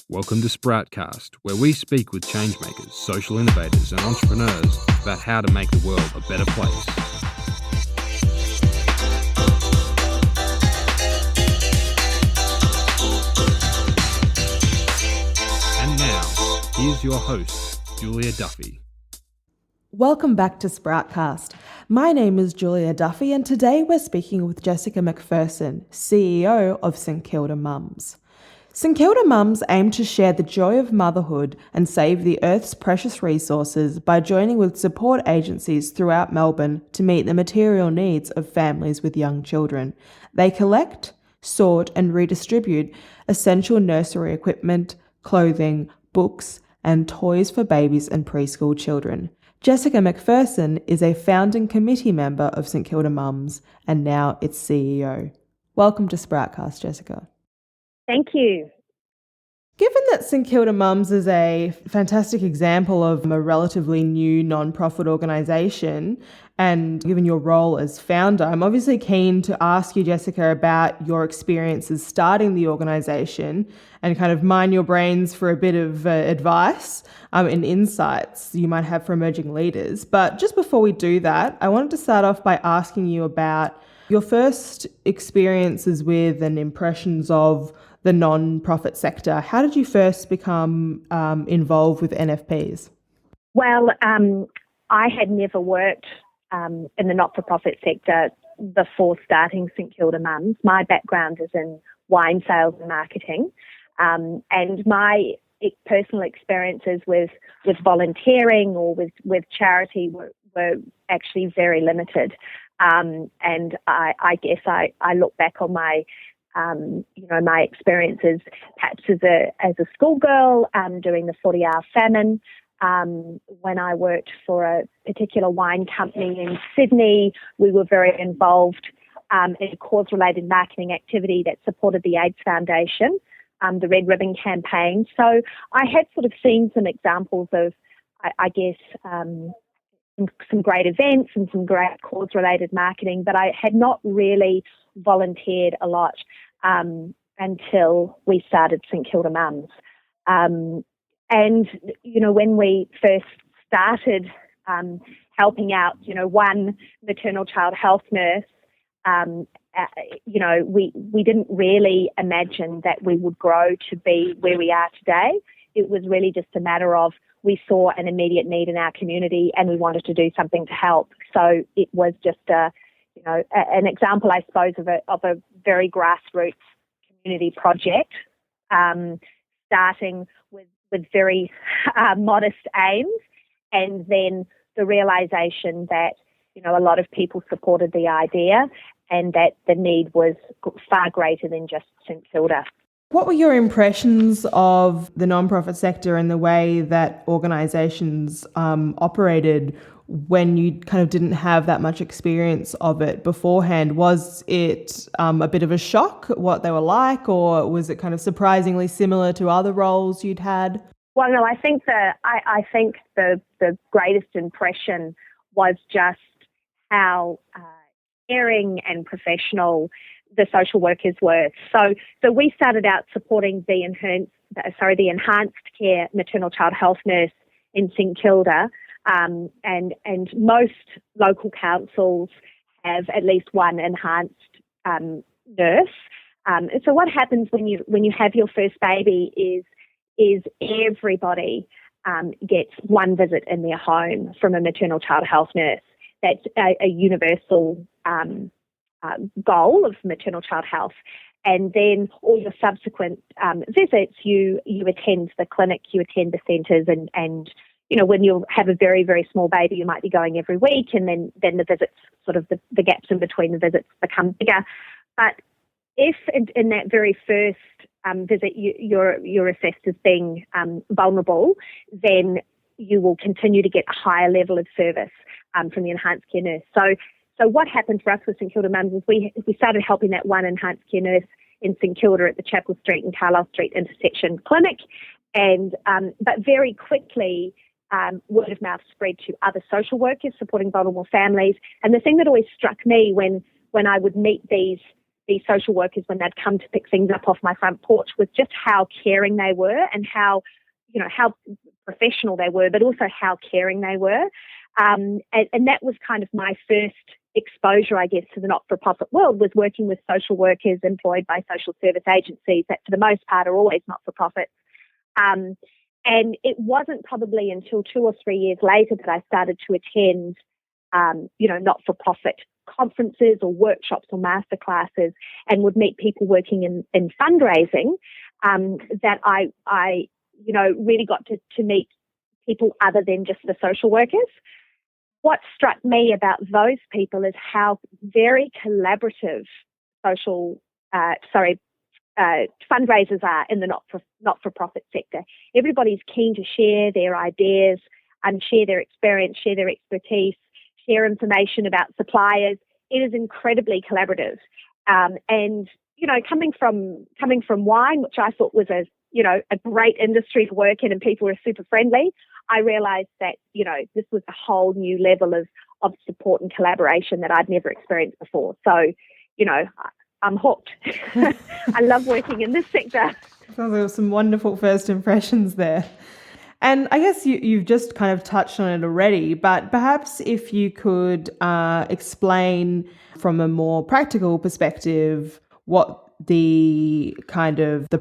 Welcome to Sproutcast, where we speak with changemakers, social innovators and entrepreneurs about how to make the world a better place. And now, here's your host, Julia Duffy. Welcome back to Sproutcast. My name is Julia Duffy and today we're speaking with Jessica Macpherson, CEO of St Kilda Mums. St Kilda Mums aim to share the joy of motherhood and save the Earth's precious resources by joining with support agencies throughout Melbourne to meet the material needs of families with young children. They collect, sort and redistribute essential nursery equipment, clothing, books and toys for babies and preschool children. Jessica Macpherson is a founding committee member of St Kilda Mums and now its CEO. Welcome to Sproutcast, Jessica. Thank you. Given that St Kilda Mums is a fantastic example of a relatively new non-profit organisation, and given your role as founder, I'm obviously keen to ask you, Jessica, about your experiences starting the organisation and kind of mine your brains for a bit of advice and insights you might have for emerging leaders. But just before we do that, I wanted to start off by asking you about your first experiences with and impressions of the non-profit sector. How did you first become involved with NFPs? Well, I had never worked in the not-for-profit sector before starting St Kilda Mums. My background is in wine sales and marketing, and my personal experiences with volunteering or with charity were actually very limited. And I guess I look back on my my experiences perhaps as a schoolgirl doing the 40-hour famine. When I worked for a particular wine company in Sydney, we were very involved in a cause-related marketing activity that supported the AIDS Foundation, the Red Ribbon campaign. So I had sort of seen some examples of, I guess, some great events and some great cause-related marketing, but I had not really volunteered a lot until we started St Kilda Mums. And, when we first started helping out, one maternal child health nurse, we didn't really imagine that we would grow to be where we are today. It was really just a matter of we saw an immediate need in our community and we wanted to do something to help. So it was just an example, I suppose, of a very grassroots community project, starting with very modest aims, and then the realisation that a lot of people supported the idea and that the need was far greater than just St Kilda. What were your impressions of the non-profit sector and the way that organisations operated when you kind of didn't have that much experience of it beforehand? Was it a bit of a shock what they were like, or was it kind of surprisingly similar to other roles you'd had? Well, no, I think the greatest impression was just how caring and professional the social workers were. So we started out supporting the enhanced care maternal child health nurse in St Kilda, and most local councils have at least one enhanced nurse. So what happens when you have your first baby is everybody gets one visit in their home from a maternal child health nurse. That's a universal goal of maternal child health. And then all your subsequent visits, you attend the clinic, you attend the centres, and when you have a very, very small baby, you might be going every week, and then the visits, sort of the gaps in between the visits become bigger. But if in that very first visit you're assessed as being vulnerable, then you will continue to get a higher level of service from the enhanced care nurse. So what happened for us with St Kilda Mums is we started helping that one enhanced care nurse in St Kilda at the Chapel Street and Carlisle Street intersection clinic, and but very quickly word of mouth spread to other social workers supporting vulnerable families. And the thing that always struck me when I would meet these these social workers when they'd come to pick things up off my front porch was just how caring they were and how professional they were, but also how caring they were. And that was kind of my first exposure, I guess, to the not-for-profit world, was working with social workers employed by social service agencies that for the most part are always not-for-profit. And it wasn't probably until 2 or 3 years later that I started to attend, not-for-profit conferences or workshops or masterclasses and would meet people working in fundraising, that I really got to meet people other than just the social workers. What struck me about those people is how very collaborative fundraisers are in the not-for-profit sector. Everybody's keen to share their ideas and share their experience, share their expertise, share information about suppliers. It is incredibly collaborative. And coming from wine, which I thought was a great industry to work in and people were super friendly, I realised that, this was a whole new level of support and collaboration that I'd never experienced before. So, I'm hooked. I love working in this sector. Sounds like some wonderful first impressions there. And I guess you've just kind of touched on it already, but perhaps if you could explain from a more practical perspective what the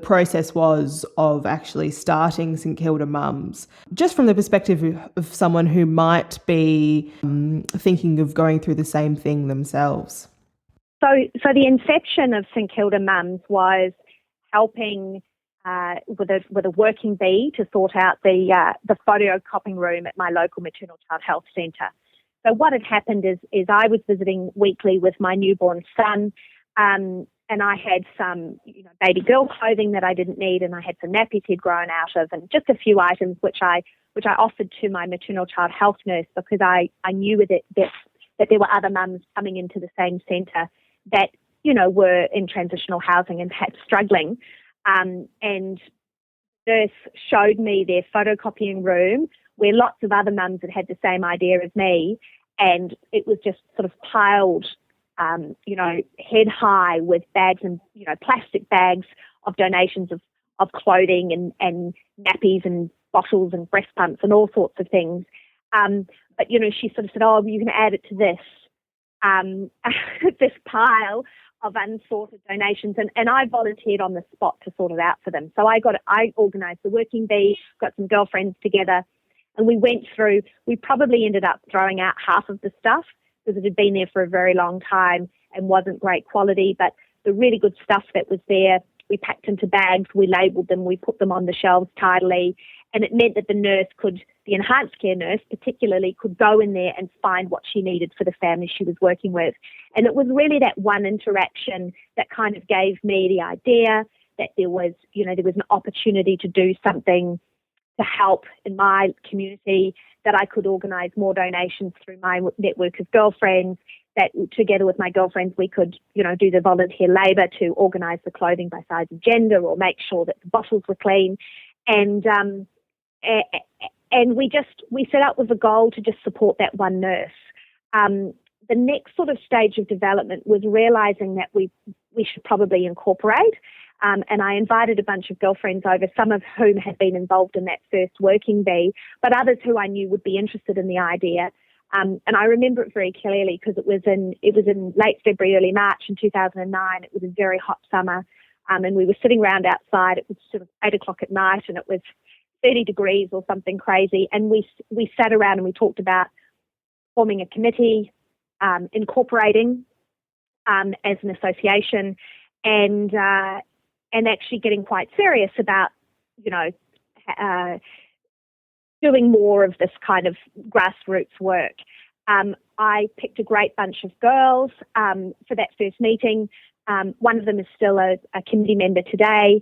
process was of actually starting St Kilda Mums, just from the perspective of someone who might be thinking of going through the same thing themselves. So the inception of St Kilda Mums was helping with a working bee to sort out the photocopying room at my local maternal child health centre. So what had happened is I was visiting weekly with my newborn son, and I had some baby girl clothing that I didn't need, and I had some nappies he'd grown out of, and just a few items which I offered to my maternal child health nurse because I knew that there were other mums coming into the same centre that were in transitional housing and perhaps struggling. And the nurse showed me their photocopying room where lots of other mums had the same idea as me, and it was just sort of piled, head high with bags and, plastic bags of donations of clothing and nappies and bottles and breast pumps and all sorts of things. But, she sort of said, oh, you can add it to this, this pile of unsorted donations. And I volunteered on the spot to sort it out for them. So I organised the working bee, got some girlfriends together, and we probably ended up throwing out half of the stuff because it had been there for a very long time and wasn't great quality. But the really good stuff that was there, we packed into bags, we labelled them, we put them on the shelves tidily, and it meant that the enhanced care nurse particularly, could go in there and find what she needed for the family she was working with. And it was really that one interaction that kind of gave me the idea that there was an opportunity to do something to help in my community, that I could organise more donations through my network of girlfriends, that together with my girlfriends we could, do the volunteer labour to organise the clothing by size and gender or make sure that the bottles were clean. And we set up with a goal to just support that one nurse. The next sort of stage of development was realising that we should probably incorporate. And I invited a bunch of girlfriends over, some of whom had been involved in that first working bee, but others who I knew would be interested in the idea. And I remember it very clearly because it was in late February, early March in 2009. It was a very hot summer, and we were sitting round outside. It was sort of 8 o'clock at night, and it was 30 degrees or something crazy. And we sat around and we talked about forming a committee, incorporating as an association, and actually getting quite serious about, doing more of this kind of grassroots work. I picked a great bunch of girls for that first meeting. One of them is still a committee member today.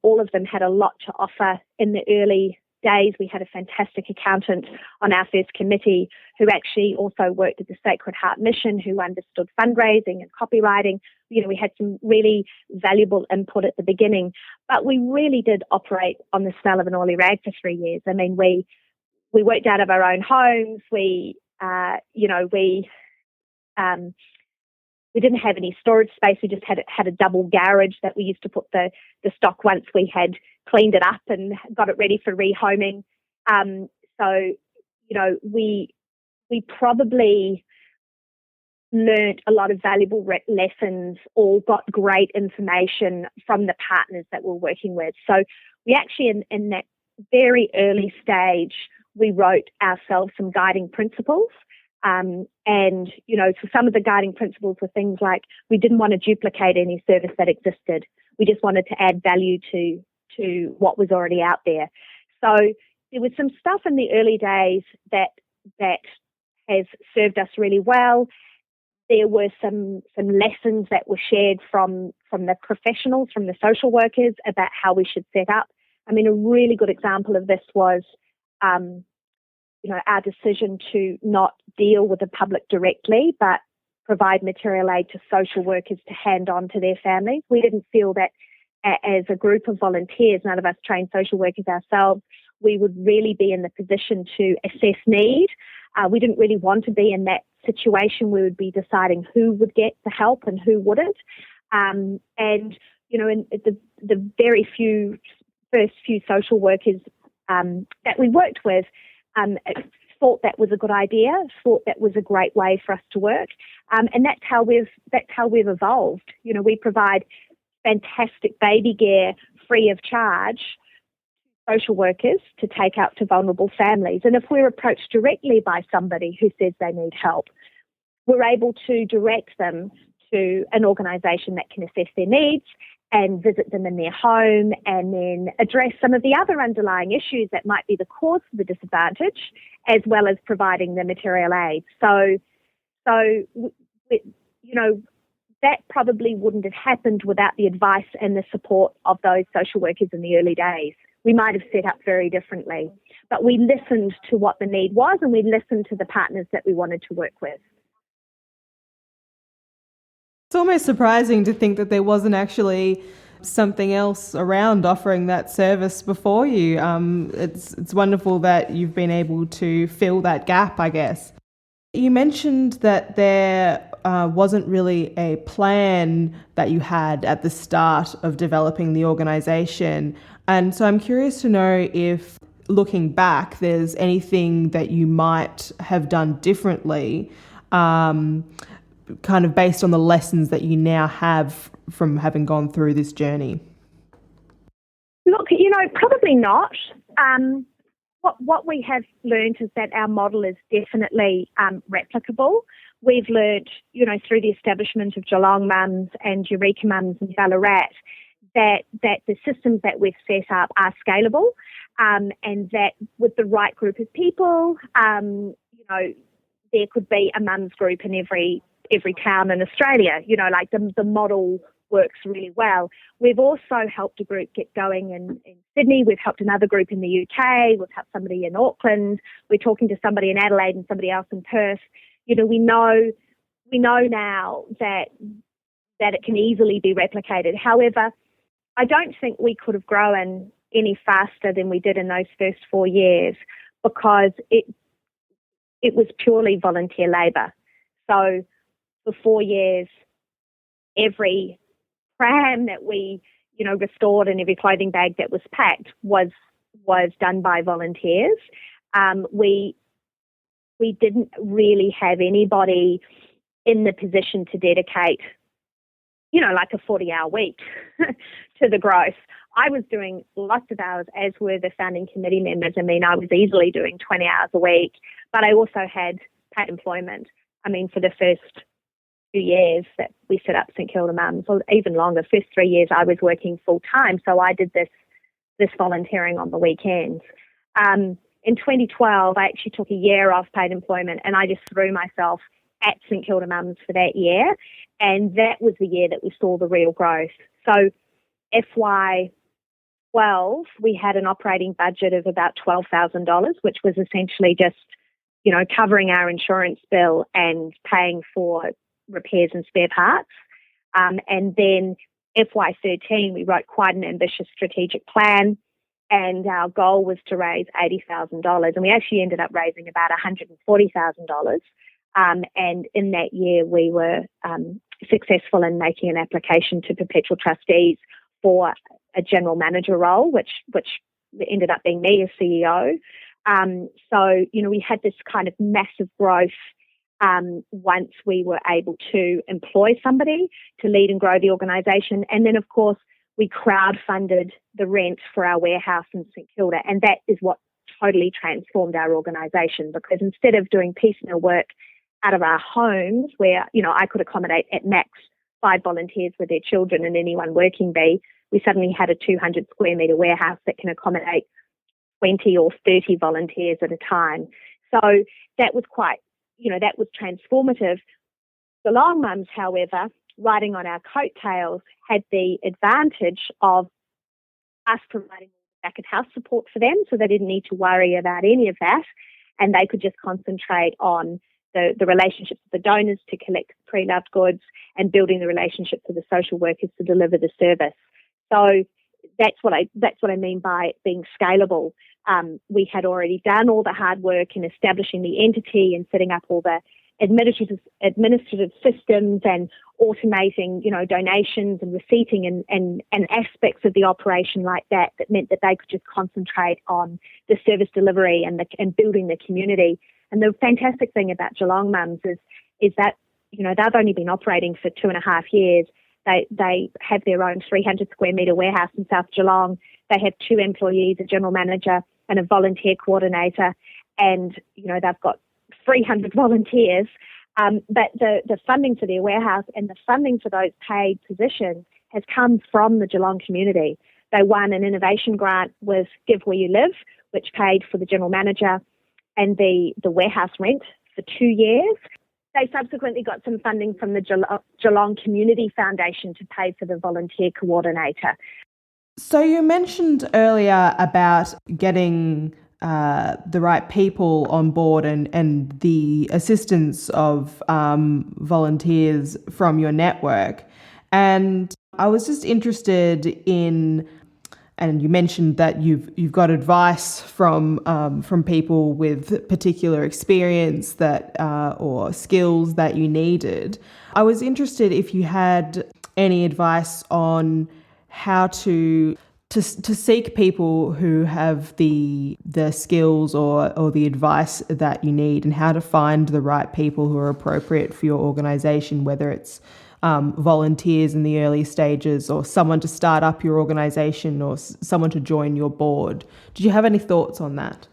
All of them had a lot to offer in the early days. We had a fantastic accountant on our first committee who actually also worked at the Sacred Heart Mission, who understood fundraising and copywriting. We had some really valuable input at the beginning, but we really did operate on the smell of an oily rag for 3 years. I mean, we worked out of our own homes. We we didn't have any storage space. We just had a double garage that we used to put the stock once we had cleaned it up and got it ready for rehoming. So, we probably learnt a lot of valuable lessons or got great information from the partners that we're working with. So we actually, in that very early stage, we wrote ourselves some guiding principles. So some of the guiding principles were things like we didn't want to duplicate any service that existed. We just wanted to add value to what was already out there. So there was some stuff in the early days that has served us really well. There were some lessons that were shared from the professionals, from the social workers, about how we should set up. I mean, a really good example of this was, our decision to not deal with the public directly, but provide material aid to social workers to hand on to their families. We didn't feel that as a group of volunteers, none of us trained social workers ourselves, we would really be in the position to assess need. We didn't really want to be in that situation. We would be deciding who would get the help and who wouldn't. In the first few social workers that we worked with, thought that was a good idea, thought that was a great way for us to work, and that's how we've evolved. We provide fantastic baby gear free of charge social workers to take out to vulnerable families. And if we're approached directly by somebody who says they need help, we're able to direct them to an organisation that can assess their needs and visit them in their home and then address some of the other underlying issues that might be the cause of the disadvantage, as well as providing the material aid. So that probably wouldn't have happened without the advice and the support of those social workers in the early days. We might have set up very differently, but we listened to what the need was and we listened to the partners that we wanted to work with. It's almost surprising to think that there wasn't actually something else around offering that service before you. It's wonderful that you've been able to fill that gap, I guess. You mentioned that there wasn't really a plan that you had at the start of developing the organisation. And so I'm curious to know if, looking back, there's anything that you might have done differently, kind of based on the lessons that you now have from having gone through this journey. Look, probably not. What we have learned is that our model is definitely replicable. We've learned, through the establishment of Geelong Mums and Eureka Mums in Ballarat, that the systems that we've set up are scalable, and that with the right group of people, there could be a mums group in every town in Australia. The model works really well. We've also helped a group get going in Sydney. We've helped another group in the UK. We've helped somebody in Auckland. We're talking to somebody in Adelaide and somebody else in Perth. We know now that it can easily be replicated. However, I don't think we could have grown any faster than we did in those first 4 years because it was purely volunteer labour. So for 4 years, every pram that we, restored and every clothing bag that was packed was done by volunteers. We didn't really have anybody in the position to dedicate, like a 40-hour week to the growth. I was doing lots of hours, as were the founding committee members. I mean, I was easily doing 20 hours a week, but I also had paid employment. I mean, for the first 2 years that we set up St Kilda Mums, or even longer, first 3 years, I was working full time. So I did this volunteering on the weekends. In 2012, I actually took a year off paid employment and I just threw myself at St Kilda Mums for that year. And that was the year that we saw the real growth. So FY12, we had an operating budget of about $12,000, which was essentially just, covering our insurance bill and paying for repairs and spare parts. And then FY13, we wrote quite an ambitious strategic plan, and our goal was to raise $80,000, and we actually ended up raising about $140,000. And in that year, we were successful in making an application to Perpetual Trustees for a general manager role, which ended up being me as CEO. So, we had this kind of massive growth once we were able to employ somebody to lead and grow the organisation. And then, of course, we crowdfunded the rent for our warehouse in St Kilda, and that is what totally transformed our organisation, because instead of doing piecemeal work out of our homes where, I could accommodate at max 5 volunteers with their children and any one working bee, we suddenly had a 200 square metre warehouse that can accommodate 20 or 30 volunteers at a time. So that was that was transformative. The Long Mums, however, riding on our coattails, had the advantage of us providing back of house support for them, so they didn't need to worry about any of that, and they could just concentrate on the relationships with the donors to collect pre-loved goods and building the relationships with the social workers to deliver the service. So that's what I mean by it being scalable. We had already done all the hard work in establishing the entity and setting up all the administrative systems and automating, donations and receipting and aspects of the operation like that meant that they could just concentrate on the service delivery and building the community. And the fantastic thing about Geelong Mums is that, they've only been operating for 2.5 years. They have their own 300 square metre warehouse in South Geelong. They have 2 employees, a general manager and a volunteer coordinator, and, they've got 300 volunteers. But the funding for their warehouse and the funding for those paid positions has come from the Geelong community. They won an innovation grant with Give Where You Live, which paid for the general manager and the warehouse rent for 2 years. They subsequently got some funding from the Geelong Community Foundation to pay for the volunteer coordinator. So you mentioned earlier about getting the right people on board and the assistance of volunteers from your network. And I was just interested in, and you mentioned that you've got advice from people with particular experience that or skills that you needed. I was interested if you had any advice on how to seek people who have the skills or the advice that you need, and how to find the right people who are appropriate for your organisation, whether it's volunteers in the early stages or someone to start up your organisation or someone to join your board. Did you have any thoughts on that?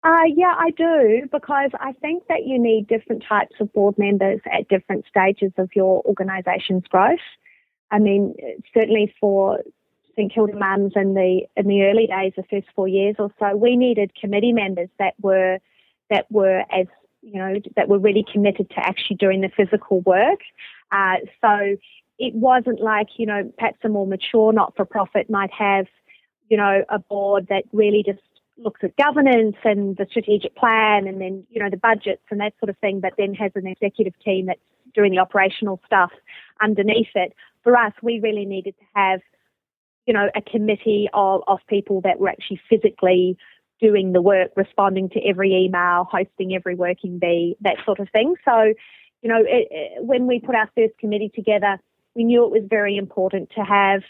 Yeah, I do, because I think that you need different types of board members at different stages of your organisation's growth. I mean, certainly for St Kilda Mums in the early days, the first 4 years or so, we needed committee members that were really committed to actually doing the physical work. So it wasn't like, perhaps a more mature not-for-profit might have, a board that really just looks at governance and the strategic plan and then, the budgets and that sort of thing, but then has an executive team that's doing the operational stuff underneath it. For us, we really needed to have, a committee of people that were actually physically doing the work, responding to every email, hosting every working bee, that sort of thing. So, when we put our first committee together, we knew it was very important to have,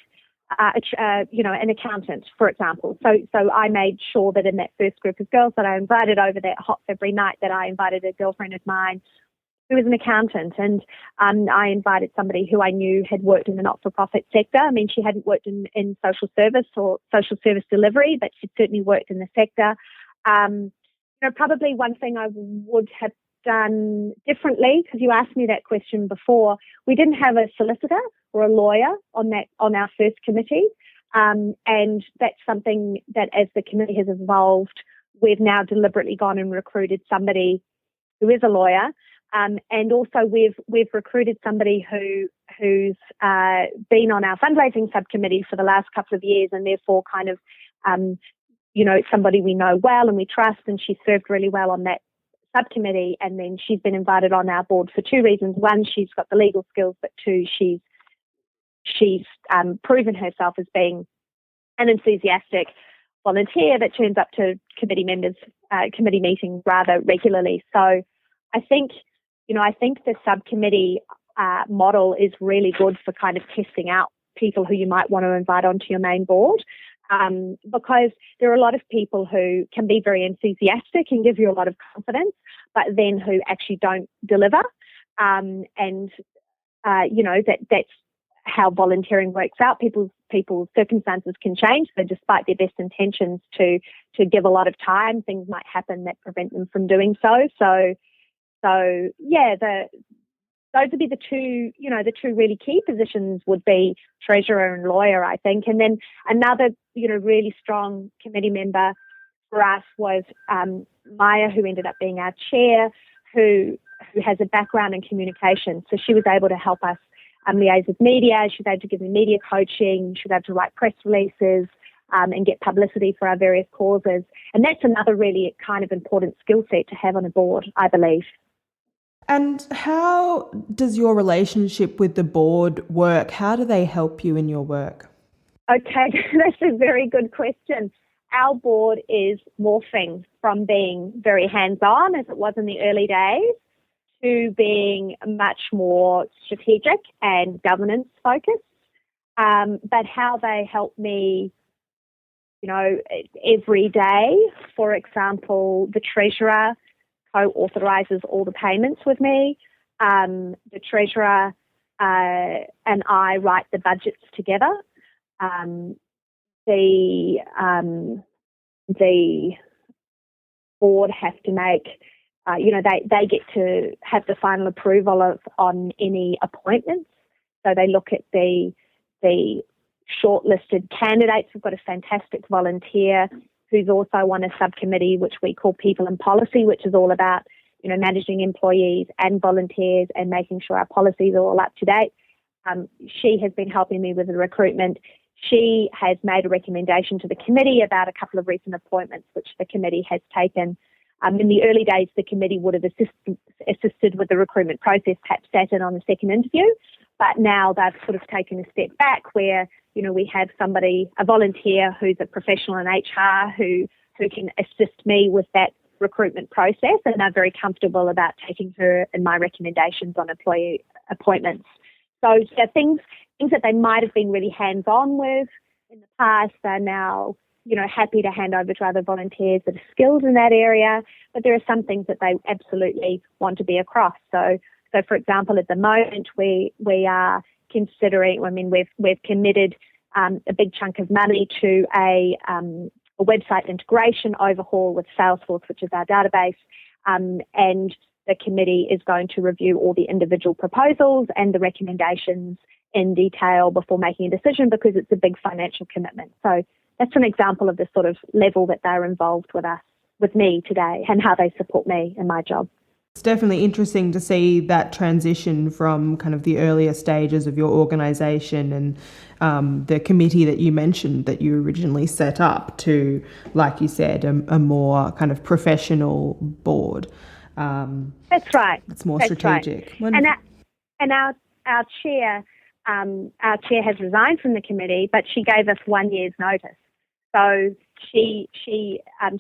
an accountant, for example. So I made sure that in that first group of girls that I invited over that hot February night, that I invited a girlfriend of mine who was an accountant, and I invited somebody who I knew had worked in the not-for-profit sector. I mean, she hadn't worked in social service or social service delivery, but she'd certainly worked in the sector. Probably one thing I would have done differently, because you asked me that question before, we didn't have a solicitor or a lawyer on our first committee, and that's something that, as the committee has evolved, we've now deliberately gone and recruited somebody who is a lawyer. And also we've recruited somebody who's been on our fundraising subcommittee for the last couple of years, and therefore kind of, somebody we know well and we trust, and she served really well on that subcommittee. And then she's been invited on our board for 2 reasons. One, she's got the legal skills, but 2, she's proven herself as being an enthusiastic volunteer that turns up to committee meetings rather regularly. So I think the subcommittee, model is really good for kind of testing out people who you might want to invite onto your main board. Because there are a lot of people who can be very enthusiastic and give you a lot of confidence, but then who actually don't deliver. That's how volunteering works out. People's circumstances can change. So despite their best intentions to give a lot of time, things might happen that prevent them from doing so. Those would be the two really key positions would be treasurer and lawyer, I think. And then another, really strong committee member for us was Maya, who ended up being our chair, who has a background in communication. So she was able to help us liaise with media. She was able to give me media coaching. She was able to write press releases and get publicity for our various causes. And that's another really kind of important skill set to have on a board, I believe. And how does your relationship with the board work? How do they help you in your work? Okay, that's a very good question. Our board is morphing from being very hands-on, as it was in the early days, to being much more strategic and governance-focused. But how they help me, every day, for example, the treasurer co-authorises all the payments with me. The treasurer and I write the budgets together. The board have to make, they get to have the final approval on any appointments. So they look at the shortlisted candidates. We've got a fantastic volunteer who's also on a subcommittee which we call People and Policy, which is all about, managing employees and volunteers and making sure our policies are all up to date. She has been helping me with the recruitment. She has made a recommendation to the committee about a couple of recent appointments which the committee has taken. In the early days, the committee would have assisted with the recruitment process, perhaps sat in on the second interview, but now they've sort of taken a step back where, we have a volunteer who's a professional in HR who can assist me with that recruitment process, and they're very comfortable about taking her and my recommendations on employee appointments. So things that they might have been really hands-on with in the past, they're now, happy to hand over to other volunteers that are skilled in that area, but there are some things that they absolutely want to be across. So for example, at the moment, we are considering, we've committed a big chunk of money to a website integration overhaul with Salesforce, which is our database, and the committee is going to review all the individual proposals and the recommendations in detail before making a decision because it's a big financial commitment. So that's an example of the sort of level that they're involved with me today and how they support me in my job. It's definitely interesting to see that transition from kind of the earlier stages of your organisation and the committee that you mentioned that you originally set up to, like you said, a more kind of professional board. That's right. It's more That's strategic. Right. And our chair has resigned from the committee, but she gave us 1 year's notice. So she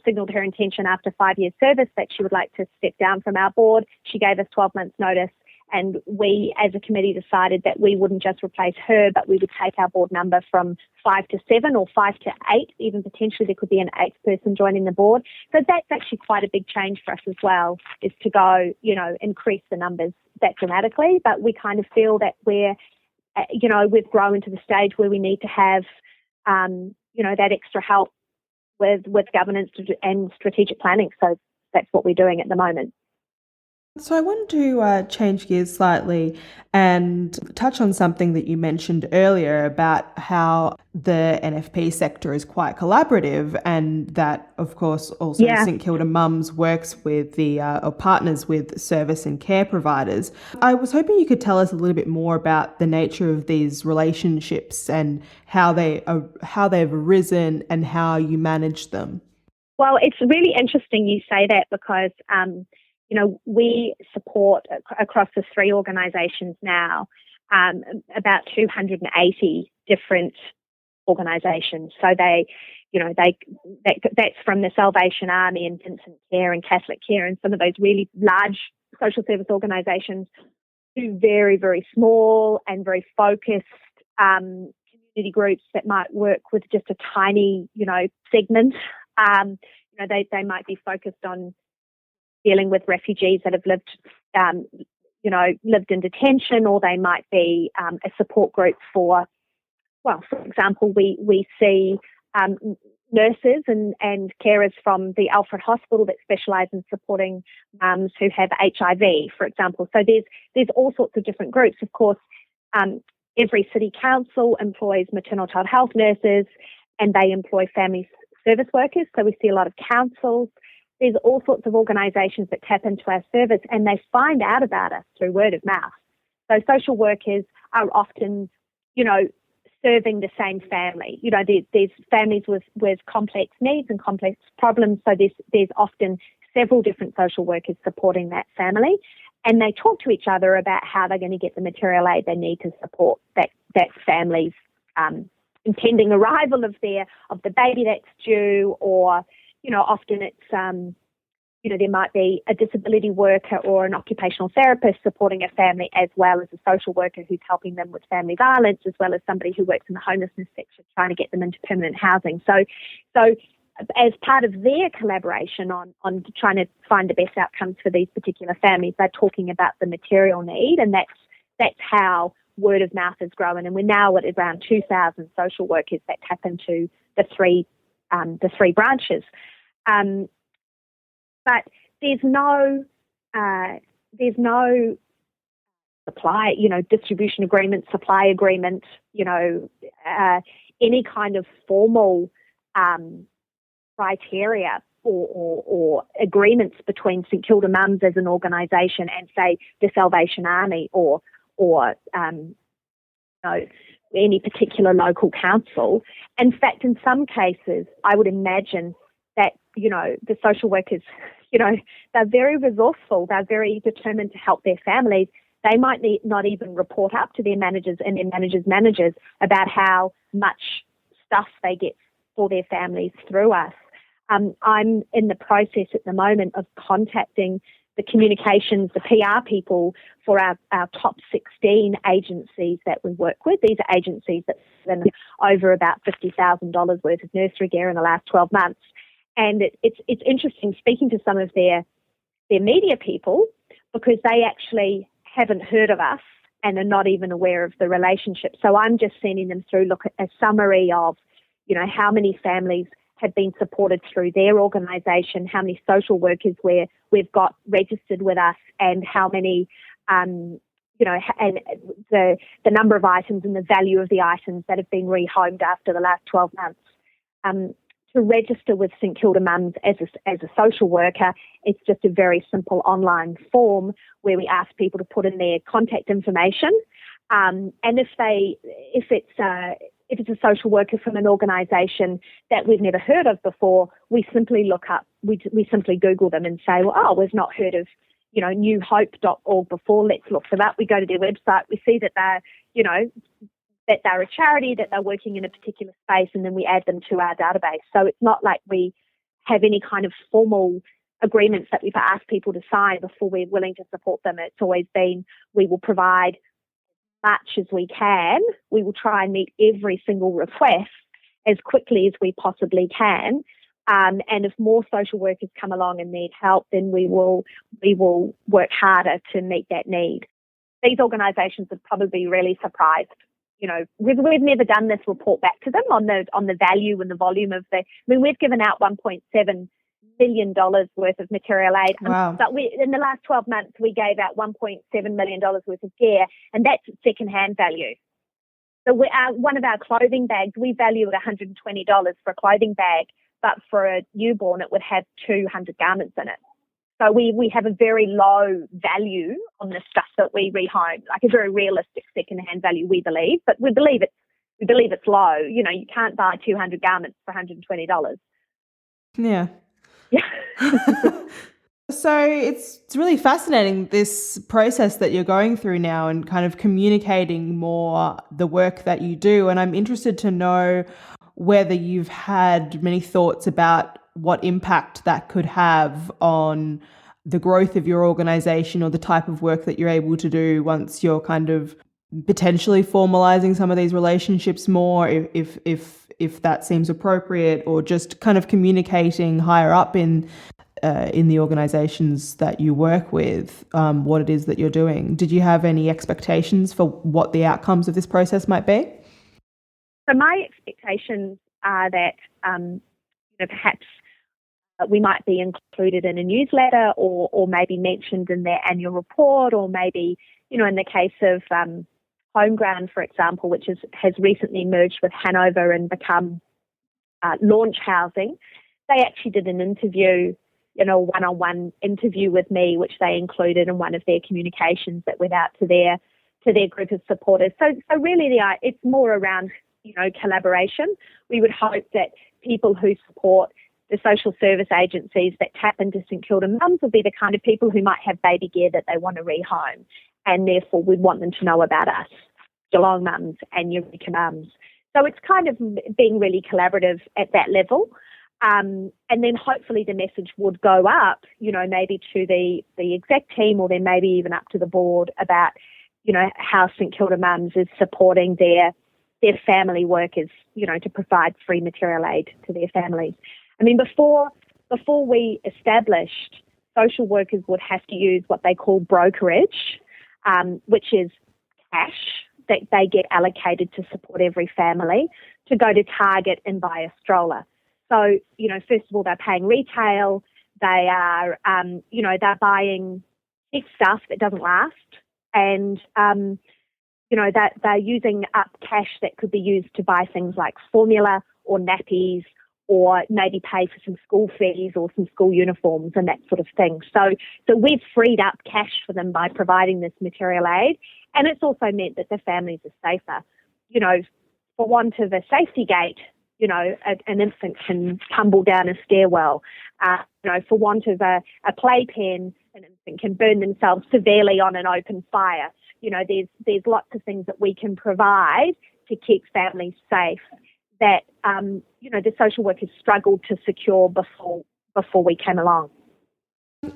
signalled her intention after 5 years service that she would like to step down from our board. She gave us 12 months notice, and we as a committee decided that we wouldn't just replace her, but we would take our board number from 5 to 7 or 5 to 8, even potentially there could be an 8th person joining the board. So that's actually quite a big change for us as well, is to go, increase the numbers that dramatically. But we kind of feel that we've grown to the stage where we need to have, that extra help with governance and strategic planning. So that's what we're doing at the moment. So I want to change gears slightly and touch on something that you mentioned earlier about how the NFP sector is quite collaborative, and that, of course, also St Kilda Mums works with or partners with service and care providers. I was hoping you could tell us a little bit more about the nature of these relationships and how they've arisen and how you manage them. Well, it's really interesting you say that because we support across the 3 organisations now about 280 different organisations. So that's from the Salvation Army and Infant Care and Catholic Care and some of those really large social service organisations, to very, very small and very focused community groups that might work with just a tiny, segment. They might be focused on dealing with refugees that have lived in detention, or they might be a support group for example, we see nurses and carers from the Alfred Hospital that specialise in supporting mums who have HIV, for example. So there's all sorts of different groups. Of course, every city council employs maternal child health nurses, and they employ family service workers. So we see a lot of councils. There's all sorts of organisations that tap into our service, and they find out about us through word of mouth. So social workers are often, serving the same family. There's families with complex needs and complex problems. So there's often several different social workers supporting that family, and they talk to each other about how they're going to get the material aid they need to support that family's impending arrival of the baby that's due, or often it's there might be a disability worker or an occupational therapist supporting a family, as well as a social worker who's helping them with family violence, as well as somebody who works in the homelessness sector trying to get them into permanent housing. So as part of their collaboration on trying to find the best outcomes for these particular families, they're talking about the material need, and that's how word of mouth is growing. And we're now at around 2,000 social workers that tap into the three branches. But there's no supply, distribution agreement, supply agreement, any kind of formal criteria or agreements between St Kilda Mums as an organisation and, say, the Salvation Army or any particular local council. In fact, in some cases, I would imagine that, the social workers, they're very resourceful. They're very determined to help their families. They might not even report up to their managers and their managers about how much stuff they get for their families through us. I'm in the process at the moment of contacting the communications, the PR people for our top 16 agencies that we work with. These are agencies that spend over about $50,000 worth of nursery gear in the last 12 months. And it's interesting speaking to some of their media people, because they actually haven't heard of us and are not even aware of the relationship. So I'm just sending them through a summary of, how many families have been supported through their organisation, how many social workers we've got registered with us, and how many, and the number of items and the value of the items that have been rehomed after the last 12 months. To register with St Kilda Mums as a social worker, it's just a very simple online form where we ask people to put in their contact information, and if it's a social worker from an organisation that we've never heard of before, we simply we simply Google them and say, we've not heard of newhope.org before. Let's look for that. We go to their website. We see that that they're a charity, that they're working in a particular space, and then we add them to our database. So it's not like we have any kind of formal agreements that we've asked people to sign before we're willing to support them. It's always been, we will provide as much as we can. We will try and meet every single request as quickly as we possibly can. And if more social workers come along and need help, then we will work harder to meet that need. These organisations would probably be really surprised. We've never done this report back to them on the value and the volume of we've given out $1.7 million worth of material aid. Wow. But in the last 12 months, we gave out $1.7 million worth of gear, and that's second-hand value. So one of our clothing bags, we value at $120 for a clothing bag, but for a newborn, it would have 200 garments in it. So we have a very low value on the stuff that we rehome, like a very realistic second-hand value, we believe. But we believe it's low. You can't buy 200 garments for $120. Yeah. Yeah. So it's really fascinating, this process that you're going through now and kind of communicating more the work that you do. And I'm interested to know whether you've had many thoughts about what impact that could have on the growth of your organisation or the type of work that you're able to do once you're kind of potentially formalising some of these relationships more, if that seems appropriate, or just kind of communicating higher up in the organisations that you work with, what it is that you're doing. Did you have any expectations for what the outcomes of this process might be? So my expectations are that perhaps we might be included in a newsletter, or maybe mentioned in their annual report, or maybe, in the case of Homeground, for example, which has recently merged with Hanover and become Launch Housing. They actually did an interview, one-on-one interview with me, which they included in one of their communications that went out to their group of supporters. So really, it's more around collaboration. We would hope that people who support the social service agencies that tap into St Kilda Mums will be the kind of people who might have baby gear that they want to rehome, and therefore we'd want them to know about us, Geelong Mums and Eureka Mums. So it's kind of being really collaborative at that level. And then hopefully the message would go up, maybe to the exec team, or then maybe even up to the board about, how St Kilda Mums is supporting their family workers, to provide free material aid to their families. I mean, before we established, social workers would have to use what they call brokerage, which is cash that they get allocated to support every family, to go to Target and buy a stroller. So, first of all, they're paying retail. They are, they're buying cheap stuff that doesn't last. And, that they're using up cash that could be used to buy things like formula or nappies, or maybe pay for some school fees or some school uniforms and that sort of thing. So we've freed up cash for them by providing this material aid. And it's also meant that the families are safer. For want of a safety gate, an infant can tumble down a stairwell. For want of a playpen, an infant can burn themselves severely on an open fire. There's lots of things that we can provide to keep families safe that, the social workers struggled to secure before we came along.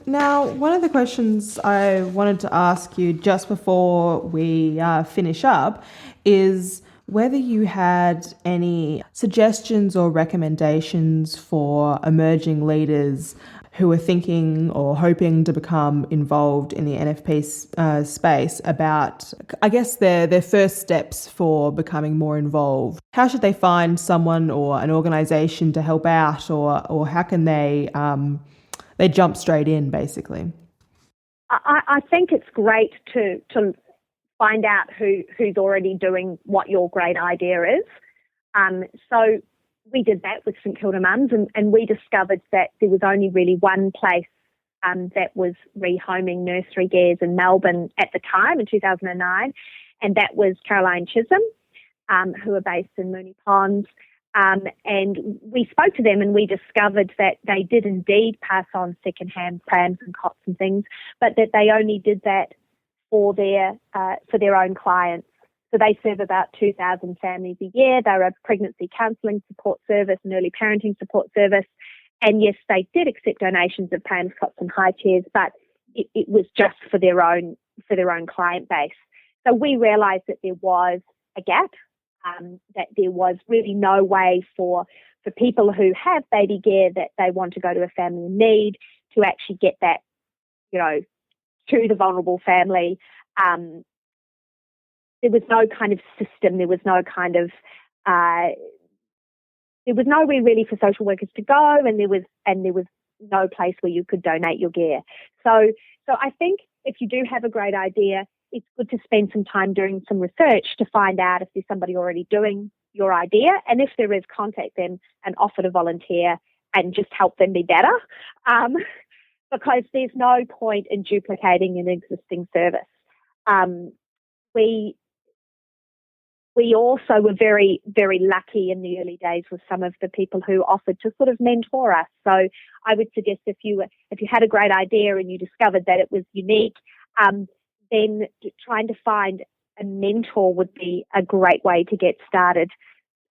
Now, one of the questions I wanted to ask you just before we finish up is whether you had any suggestions or recommendations for emerging leaders who are thinking or hoping to become involved in the NFP space about, I guess, their first steps for becoming more involved. How should they find someone or an organisation to help out, or how can they jump straight in, basically? I think it's great to find out who's already doing what your great idea is. So we did that with St Kilda Mums, and we discovered that there was only really one place that was rehoming nursery gears in Melbourne at the time, in 2009, and that was Caroline Chisholm, who are based in Moonee Ponds. And we spoke to them, and we discovered that they did indeed pass on second-hand prams and cots and things, but that they only did that for their own clients. So they serve about 2,000 families a year. They're a pregnancy counselling support service, an early parenting support service. And yes, they did accept donations of prams, cots and high chairs, but it was just for their own client base. So we realised that there was a gap, that there was really no way for people who have baby gear that they want to go to a family in need to actually get that, to the vulnerable family. There was no kind of system. There was no kind of there was nowhere really for social workers to go, and there was no place where you could donate your gear. So I think if you do have a great idea, it's good to spend some time doing some research to find out if there's somebody already doing your idea, and if there is, contact them and offer to volunteer and just help them be better, because there's no point in duplicating an existing service. We also were very, very lucky in the early days with some of the people who offered to sort of mentor us. So I would suggest if you had a great idea and you discovered that it was unique, then trying to find a mentor would be a great way to get started.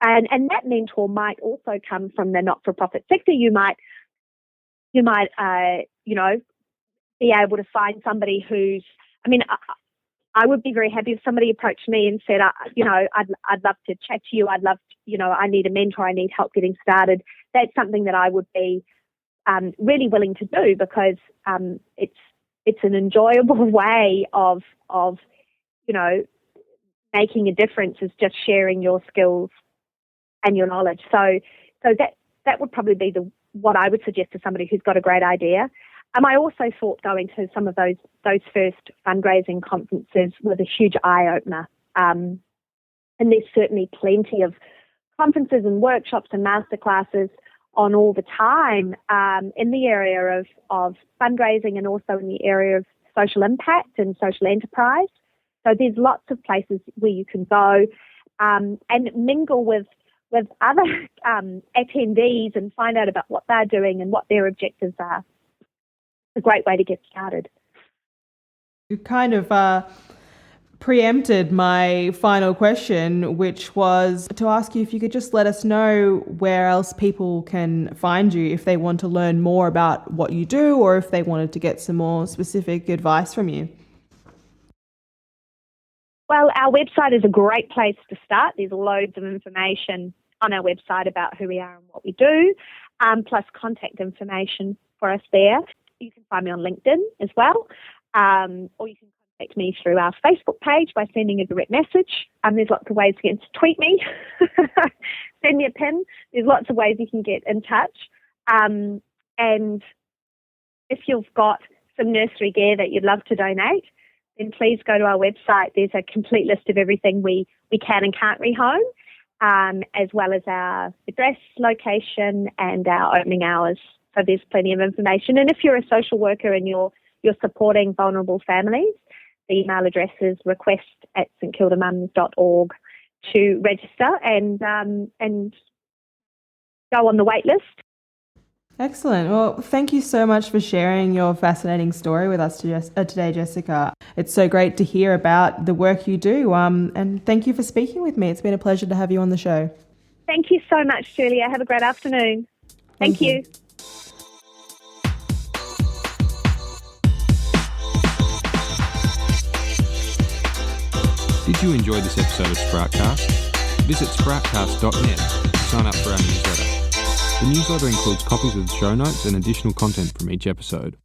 And that mentor might also come from the not-for-profit sector. You might be be able to find somebody who's, I would be very happy if somebody approached me and said, I'd love to chat to you. I'd love to, I need a mentor. I need help getting started. That's something that I would be really willing to do, because it's an enjoyable way of making a difference, is just sharing your skills and your knowledge. So that would probably be what I would suggest to somebody who's got a great idea. I also thought going to some of those first fundraising conferences was a huge eye-opener. And there's certainly plenty of conferences and workshops and masterclasses on all the time in the area of fundraising, and also in the area of social impact and social enterprise. So there's lots of places where you can go and mingle with other attendees and find out about what they're doing and what their objectives are. It's a great way to get started. You kind of preempted my final question, which was to ask you if you could just let us know where else people can find you if they want to learn more about what you do, or if they wanted to get some more specific advice from you. Well, our website is a great place to start. There's loads of information on our website about who we are and what we do, plus contact information for us there. You can find me on LinkedIn as well, or you can contact me through our Facebook page by sending a direct message. There's lots of ways to get to tweet me, send me a pin. There's lots of ways you can get in touch. And if you've got some nursery gear that you'd love to donate, then please go to our website. There's a complete list of everything we can and can't rehome, as well as our address, location, and our opening hours. So there's plenty of information. And if you're a social worker and you're supporting vulnerable families, the email address is request@stkildamums.org to register and go on the wait list. Excellent. Well, thank you so much for sharing your fascinating story with us today, Jessica. It's so great to hear about the work you do. And thank you for speaking with me. It's been a pleasure to have you on the show. Thank you so much, Julia. Have a great afternoon. Thank you. Did you enjoy this episode of Sproutcast? Visit sproutcast.net to sign up for our newsletter. The newsletter includes copies of the show notes and additional content from each episode.